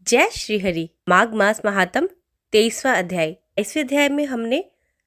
जय श्री हरि। माघ मास महात्म 23वां अध्याय। इस अध्याय में हमने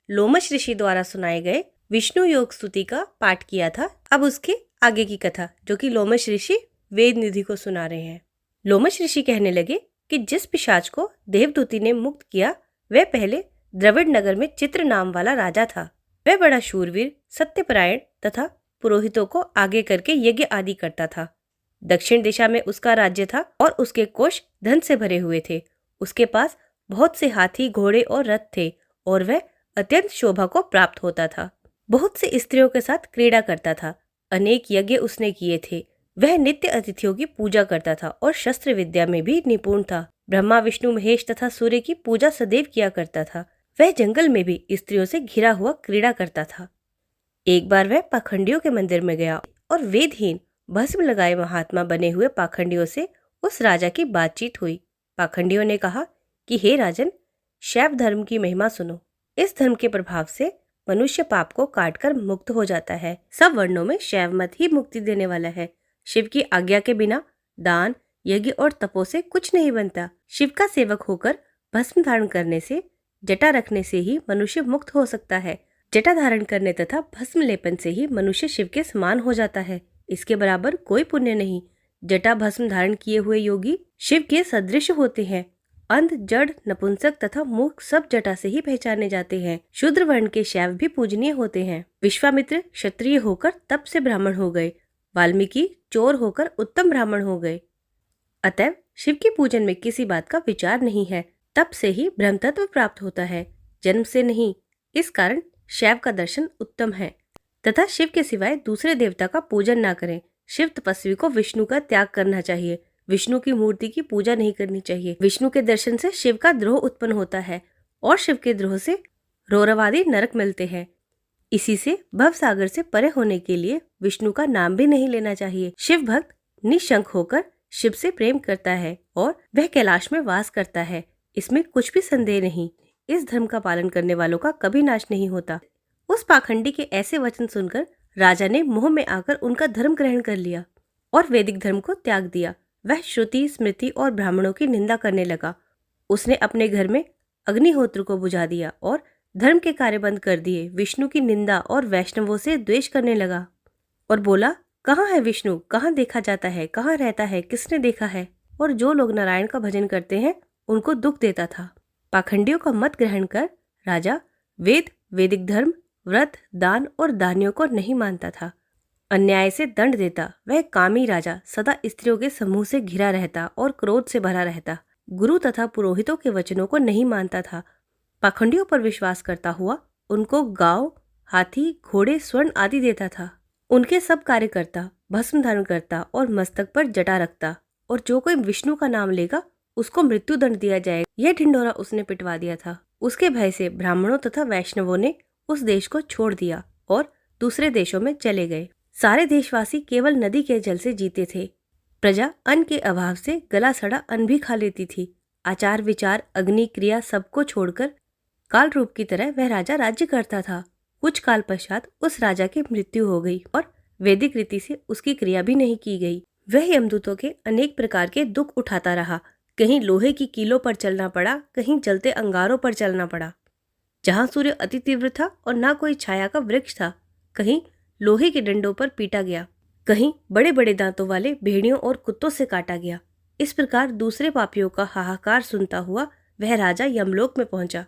लोमश ऋषि द्वारा सुनाए गए विष्णु योग स्तुति का पाठ किया था। अब उसके आगे की कथा जो कि लोमश ऋषि वेद निधि को सुना रहे हैं। लोमश ऋषि कहने लगे कि जिस पिशाच को देवदूती ने मुक्त किया वह पहले द्रविड़ नगर में चित्र नाम वाला राजा था। वह बड़ा शूरवीर, सत्यपरायण तथा पुरोहितों को आगे करके यज्ञ आदि करता था। दक्षिण दिशा में उसका राज्य था और उसके कोष धन से भरे हुए थे। उसके पास बहुत से हाथी, घोड़े और रथ थे और वह अत्यंत शोभा को प्राप्त होता था। बहुत से स्त्रियों के साथ क्रीड़ा करता था। अनेक यज्ञ उसने किए थे। वह नित्य अतिथियों की पूजा करता था और शस्त्र विद्या में भी निपुण था। ब्रह्मा, विष्णु, महेश तथा सूर्य की पूजा सदैव किया करता था। वह जंगल में भी स्त्रियों से घिरा हुआ क्रीड़ा करता था। एक बार वह पाखंडियों के मंदिर में गया और वेदहीन भस्म लगाए महात्मा बने हुए पाखंडियों से उस राजा की बातचीत हुई। पाखंडियों ने कहा कि हे राजन, शैव धर्म की महिमा सुनो। इस धर्म के प्रभाव से मनुष्य पाप को काटकर मुक्त हो जाता है। सब वर्णों में शैव मत ही मुक्ति देने वाला है। शिव की आज्ञा के बिना दान, यज्ञ और तपो से कुछ नहीं बनता। शिव का सेवक होकर भस्म धारण करने से, जटा रखने से ही मनुष्य मुक्त हो सकता है। जटा धारण करने तथा भस्म लेपन से ही मनुष्य शिव के समान हो जाता है। इसके बराबर कोई पुण्य नहीं। जटा भस्म धारण किए हुए योगी शिव के सदृश होते हैं। अंध, जड़, नपुंसक तथा मूर्ख सब जटा से ही पहचाने जाते हैं। शूद्र वर्ण के शैव भी पूजनीय होते हैं। विश्वामित्र क्षत्रिय होकर तप से ब्राह्मण हो गए। वाल्मीकि चोर होकर उत्तम ब्राह्मण हो गए। अतएव शिव के पूजन में किसी बात का विचार नहीं है। तप से ही ब्रह्म तत्व प्राप्त होता है, जन्म से नहीं। इस कारण शैव का दर्शन उत्तम है तथा शिव के सिवाय दूसरे देवता का पूजन ना करें। शिव तपस्वी को विष्णु का त्याग करना चाहिए। विष्णु की मूर्ति की पूजा नहीं करनी चाहिए। विष्णु के दर्शन से शिव का द्रोह उत्पन्न होता है और शिव के द्रोह से रौरवादी नरक मिलते हैं। इसी से भव सागर से परे होने के लिए विष्णु का नाम भी नहीं लेना चाहिए। शिव भक्त निशंक होकर शिव से प्रेम करता है और वह कैलाश में वास करता है। इसमें कुछ भी संदेह नहीं। इस धर्म का पालन करने वालों का कभी नाश नहीं होता। उस पाखंडी के ऐसे वचन सुनकर राजा ने मोह में आकर उनका धर्म ग्रहण कर लिया और वैदिक धर्म को त्याग दिया। वह श्रुति, स्मृति और ब्राह्मणों की निंदा करने लगा। उसने अपने घर में अग्निहोत्र को बुझा दिया और धर्म के कार्य बंद कर दिए। विष्णु की निंदा और वैष्णवों से द्वेष करने लगा और बोला, कहाँ है विष्णु? कहाँ देखा जाता है? कहाँ रहता है? किसने देखा है? और जो लोग नारायण का भजन करते हैं उनको दुख देता था। पाखंडियों का मत ग्रहण कर राजा वेद, वैदिक धर्म, व्रत, दान और दानियों को नहीं मानता था। अन्याय से दंड देता। वह कामी राजा सदा स्त्रियों के समूह से घिरा रहता और क्रोध से भरा रहता। गुरु तथा पुरोहितों के वचनों को नहीं मानता था। पाखंडियों पर विश्वास करता हुआ उनको गांव, हाथी, घोड़े, स्वर्ण आदि देता था। उनके सब कार्य करता, भस्म धारण करता और मस्तक पर जटा रखता। और जो कोई विष्णु का नाम लेगा उसको मृत्यु दंड दिया जाएगा। यह ढिंढोरा उसने पिटवा दिया था। उसके भय से ब्राह्मणों तथा वैष्णवों ने उस देश को छोड़ दिया और दूसरे देशों में चले गए। सारे देशवासी केवल नदी के जल से जीते थे। प्रजा अन्न के अभाव से गला सड़ा अन्न भी खा लेती थी। आचार, विचार, अग्नि, क्रिया सबको छोड़कर काल रूप की तरह वह राजा राज्य करता था। कुछ काल पश्चात उस राजा की मृत्यु हो गई और वैदिक रीति से उसकी क्रिया भी नहीं की गई। वह यमदूतों के अनेक प्रकार के दुख उठाता रहा। कहीं लोहे की कीलों पर चलना पड़ा, कहीं जलते अंगारों पर चलना पड़ा। जहाँ सूर्य अति तीव्र था और ना कोई छाया का वृक्ष था, कहीं लोहे के डंडों पर पीटा गया, कहीं बड़े बड़े दांतों वाले भेड़ियों और कुत्तों से काटा गया। इस प्रकार दूसरे पापियों का हाहाकार सुनता हुआ वह राजा यमलोक में पहुंचा।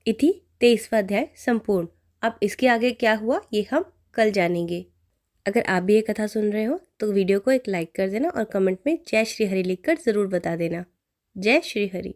इति 23वां अध्याय संपूर्ण। अब इसके आगे क्या हुआ ये हम कल जानेंगे। अगर आप भी ये कथा सुन रहे हो तो वीडियो को एक लाइक कर देना और कमेंट में जय श्री हरि लिखकर जरूर बता देना। जय श्री हरि।